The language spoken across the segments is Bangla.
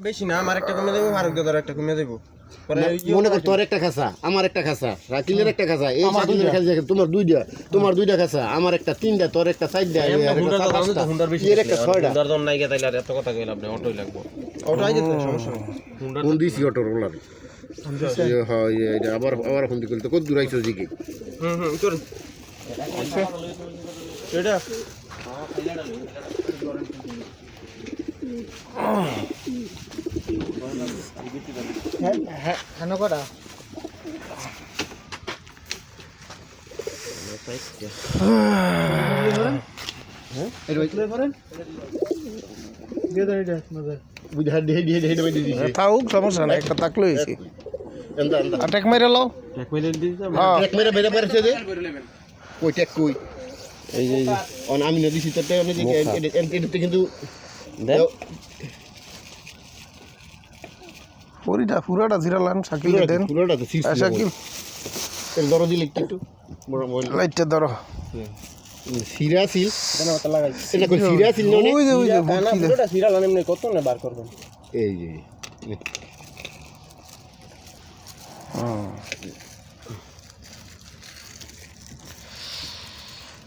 বেশি না, আমার একটা কমে দেবো, ফারুক দাদার একটা কমে দেবো। মনে কর তোর একটা খাসা, আমার একটা খাসা, রাকিলের একটা খাসা, এই শাকিলের খাসা, তোমার দুইটা খাসা, আমার একটা তিনটা, তোর একটা চারটা, এর একটা ছয়টা। হুন্ডার দম নাই গে, তাইলে আর এত কথা কইলাম না, অটোই লাগবো। অটো আই যেতে সমস্যা নেই। ফোন দিছি অটো রোলার। হ্যাঁ এটা আবার ফোন দিতে কত দূর আইছো জিকে। তোর এটা হ্যাঁ খানো করা থাকুক সমস্যা নাই, একটা তাকলো হয়েছে আটেক মেরে লাও। এই যে আমি নদী শীততে কিন্তু পরিটা পুরাটা জিরালান শাকিল দেন। পুরোটা তো শাকিল ধরো দিলে একটু বড় লাইটটা ধরো। সিরাসিল এটা কই সিরাসিল ননে ওই যে না পুরোটা সিরাল এমনি কত না বার করবেন। এই যে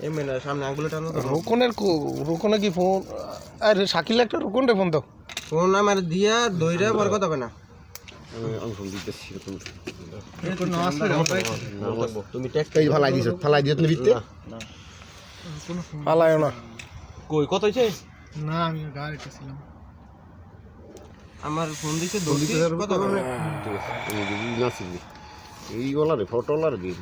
এমনি না, সামনে আঙ্গুলে টানো তো। রোকনে কি ফোন? আরে শাকিল একটা রোকন রে ফোন দাও। ফোন আমার দিয়া দইরা পর কথা হবে না। আমি ফোন দিতেছি তুমি টেক এই ফালাই দিছ তুমি ভিতরে পালায় না। কই কত হইছে? না আমি গাড়িতে ছিলাম। আমার ফোন দিছে দই কত হবে? এই ওলা রে ফটো ওলা রে দিন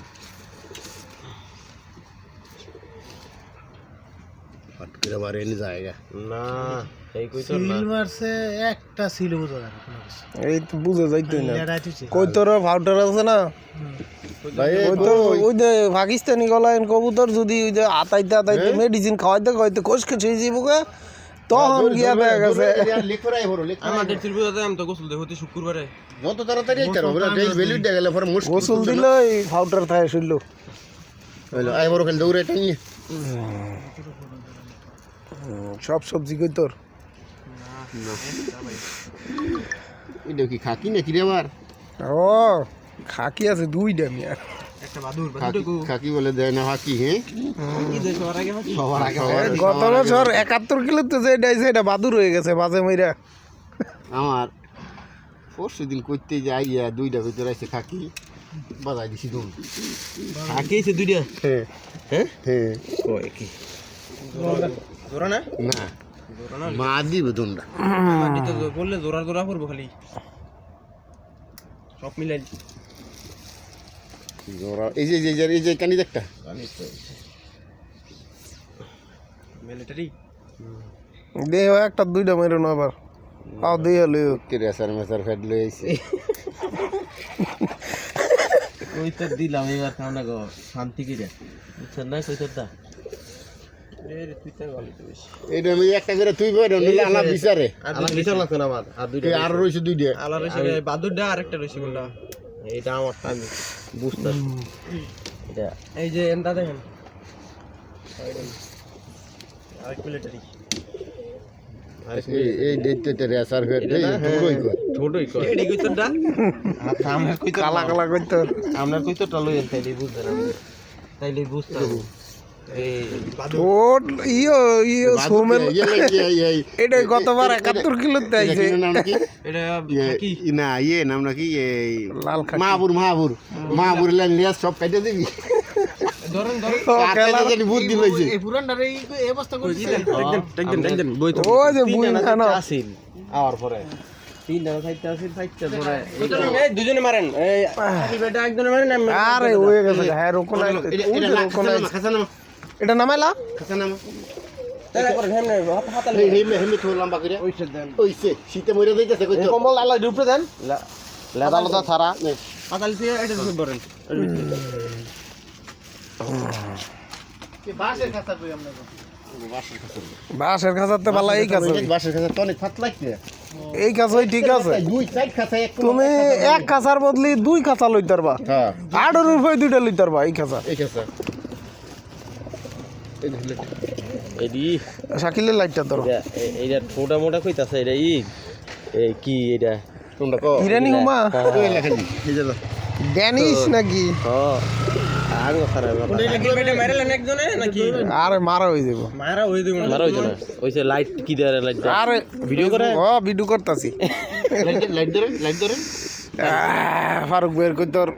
ফটকের বারে এনে জায়গা না এই কই তো না। সিল মারছে একটা সিল বুঝা যায় না। এই তো বুঝে যাইতই না। রাইতেছে কই তোর পাউডার আছে না? ভাই ওই তো ওই যে পাকিস্তানি গলায়ন কবুতর যদি ওই যে আতাইতে মেডিসিন খাওয়াইতে কোষকে ছেড়ে যাবো গে, তখন গিয়া দেখা গেছে লিখরাই হলো আমার ডেট ছিল বুঝাতে আমি তো গোসল দেই হতে শুক্রবারে। যত তাড়াতাড়ি আইতার হবে ডেইলি ভ্যালু দে গেলে পরে মুশকিল গোসল দিল এই পাউডার থাকে শুনলো। হলো আই বড় খেল দৌড়ে টাই সব সবজি কই তোর? এটা কি খাকি নাকি রে আবার ও খাকি আছে দুইটা মিয়া। একটা বাদুর খাকি বলে দেয় না হাকি হ্যাঁ সবার আগে গত বছর 71 কিলোতে যে ডাইছে এটা বাদুর হয়ে গেছে বাজে মাইরা। আমার পরশু দিন করতে যাই দুইটা ভিতরে আছে খাকি বাজাই দিছি দম আকেইছে দুইটা। হ্যাঁ হ্যাঁ হ্যাঁ কই কি জোরা না? না মা দিব দুন্ডা মাটিতে বললে জোরা করবো খালি সব মিলাই। জোরা এই যে কানি দেখটা মিলিটারি দেহ একটা দুইটা মাইরো না আবার আও দেহ লইও কে রেসার মেসার ফেড লই আইছে ওই তো দিলাম এবার কামনা গো শান্তি কিরে বুঝছেন না কই তোরটা এর তুইটা গলি তো বেশি এইটা আমি একটা করে তুই বড় নিলে আলা বিচারে আর বিচার লাগছে না আমার আর দুইটা আর রইছে দুইটা আলা রইছে বাদুরটা আরেকটা রইছে কোনটা এইটা আমার আমি বুঝতাম। এটা এই যে এন্ডা দেখেন আরেক মিলিটারি এই দেখতে রেসার ফেড এই ছোটই কই এডি কই তোরটা আমরা কই তো কালা কালা কই তোর? আমরা কই তোরটা লইন তাইলে বুঝবেন আমি তাইলে বুঝতাম। এই ওট ইয়ো সোমেল এটা গতবার 71 কিলোতে আইছে। এটা কি না নাম নাকি এই লাল খাকি মাহাবুর লেস সব কেটে দিবি ধরেন জানি বুদ্ধি লইছে এই পুরানটারে এই অবস্থা করছি। দেখেন বই তো ওই যে বুই খানো আসিল আওয়ার পরে তিনটা সাইডটা আসিল সাইডটা পরে এই দুজনে মারেন এই বেটা একজনে মারেন আমি আরে হয়ে গেছে হ্যাঁ রোকন এটা নামাইলা তারপরে হেমনে হাতাল হেমে তো লম্বা করে ওইছে শীতে মরে যাইতেছে কই কম্বল আলা উপরে দেন লেদা লেদা ছাড়া হাতাল দিয়ে এটা ধরেন বাসের খাতা কই আমরা বাঁশের খাঁচাতে পালা এই কাছে বাসের কাছে তো অনেক ফাট লাগছে এই কাছেই ঠিক আছে। দুই সাইড খাতা এক তুমি এক খাঁচার বদলি দুই খাঁচা লইতে পারবা। হ্যাঁ আড়ের উপরে দুইটা লইতে পারবা এই খাঁচা। এই খাতা এডি শাকিলের লাইটটা ধরো। এইটা ছোটা মোটা কইতাছে এটা ই এই কি এটা তোমরা কো ইরানি হুমা ওই লেখা দি এই যে ড্যানিশ নাকি হ্যাঁ আর কথা আরে মারা হয়ে যাবো মারা হইছে না ওইছে লাইট কি দেয় লাইট আরে ভিডিও করে ও ভিডিও করতাছি লাইট ধরে ফারুক বের কই তোর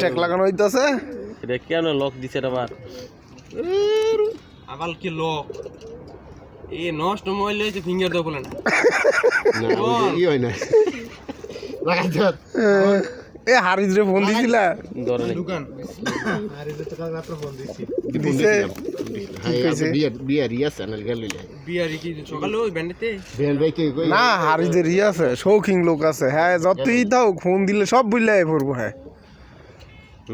টেক লাগানো হইতাছে এটা কেন লক দিছে আবার আবার কি লোক এ নষ্ট মোবাইল লইছে ফিঙ্গার দাও বলে না না ই হয় না লাগাই দাও এ হারিস রে ফোন দিছিলা ধরে নেই দোকান আর এই যে তো কাল রাত্রে ফোন দিছি দিছে হ্যাঁ বিয়ার ইয়াস আনাল গেল বিয়ারি কি সকালে ওই ব্যান্ডেতে বেন ভাই কে কই না হারিজের ই আছে শৌখিন লোক আছে হ্যাঁ যতই দাও ফোন দিলে সব বুঝলাই পড়বো হ্যাঁ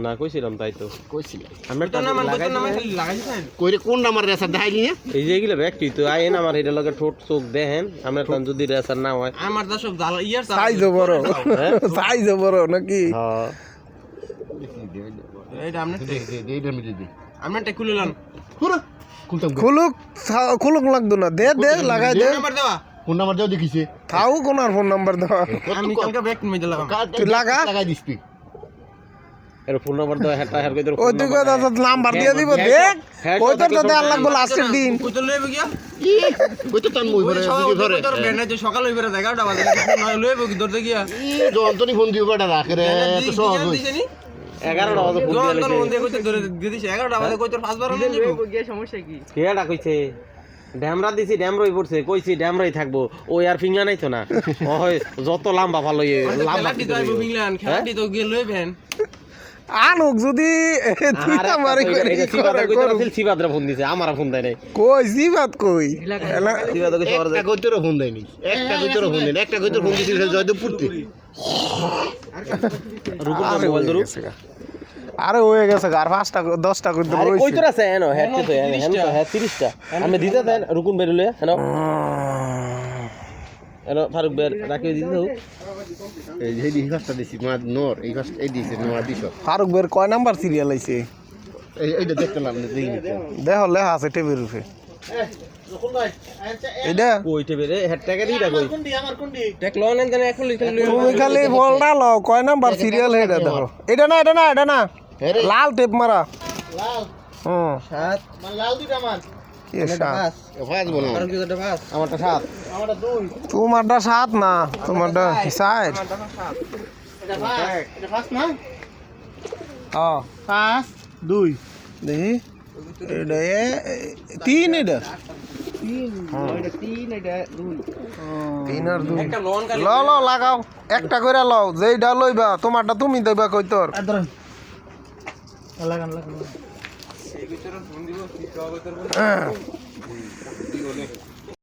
না কইছিলাম তাই তো কইছিল আমরা তো না মান তো না খালি লাগাইছেন কইরে কোন নাম্বার রেসা দেখাইলি না এই যে এগুলো ব্যক্তি তো আইন আমার এটা লগে ঠোঁট চোখ দেখেন আমরা তখন যদি রেসার না হয় আমার দর্শক জাল ইয়ার সাইজ বড় সাইজ বড় নাকি হ্যাঁ এইটা আপনি এইটা মিলে দি আপনি টেক খুললাম পুরো কুলতাম খুলুক লাগতো না দে দে লাগাই দে নাম্বার দেওয়া কোন নাম্বার দাও দেখিছে থাও কোন আর ফোন নাম্বার দাও আমি কালকে ব্যাক মেজে লাগাম লাগা লাগাই দিস এর ফোন নাম্বার দাও হেটা হের কই তোর ওই তুই কথা নাম্বার দিয়ে দিব দেখ কই তোর তো দেওয়ার লাগবো লাস্টের দিন কই তো লইব গিয়া কই তো তান মই ওই ভরে সব ভিডিও ধরে তোর ব্যান্ডে সকাল হইবে 11টা বাজে নয় লইব কি ধরতে গিয়া যন্তনি ফোন দিও বেটা রাখে রে তো সহজ হই 11টা বাজে ফোন জন দিয়ে তোর মন দিয়ে কইতে ধরে দিয়ে দিছে 11টা বাজে কই তোর 5 বার লইব কেডা কইছে ড্যামরা দিছি ড্যামরই পড়ছে কইছি ড্যামরাই থাকবো ওই আর ফিঙ্গা নাই তো না ওই যত লম্বা ভালো লম্বা খেলাটি তো আইব বিংলান খেলাটি তো গিয়ে লইবেন আনুক যদি তুই আমারে করে সিবাদরা ফোন দিছে আমার ফোন দেয় নাই কই জিবাত কই সিবাদা কই সর একটা কইতেরও ফোন দেয়নি একটা কইতেরও ফোন দেয়নি একটা কইতের ফোন দিছিল জয়দেবপুরতে রুকুর মোবাইল ধরু আরে হয়ে গেছে আর 5টা 10টা কই আরে কই রইছে তোর আছে এনো হেডতে তো এনো তো হে 30টা আমি দিতে দেন রুকুন বেরুলে এনো এনো ফারুক বের রাখি দিতে দাও এই যে এই কাজটা দিছি মা নর এই কাজ এই দিছে নর দিছ ফারুক বের কয় নাম্বার সিরিয়াল আইছে এইটা দেখলাম না দেই না দেখো লেখা আছে টেবিলের উপরে এটা কইতে বেরে হেডটাকে দিটা কই টেক লন এন্ড এখন লিখে তুমি খালি বলটা লও কয় নাম্বার সিরিয়াল হেডা দেখো এটা না লাল টেপ মারা লাল হুম 7 মানে লাল দুইটা আমার কি সাত ফাজ বলো আর কি এটা পাস আমারটা 7 আমারটা 2 তোমারটা 7 না তোমারটা 6 এটা ফাস্ট না হ্যাঁ 5 2 দেখি এটা 3 এটা 3 আর 2 একটা লোন কালি ল লাগাও একটা করে লও যেইটা লইবা তোমারটা তুমি দেবা কই তোর আর ধরেন লাগান এই ভিতরে ফোন দিব কি কবে তোর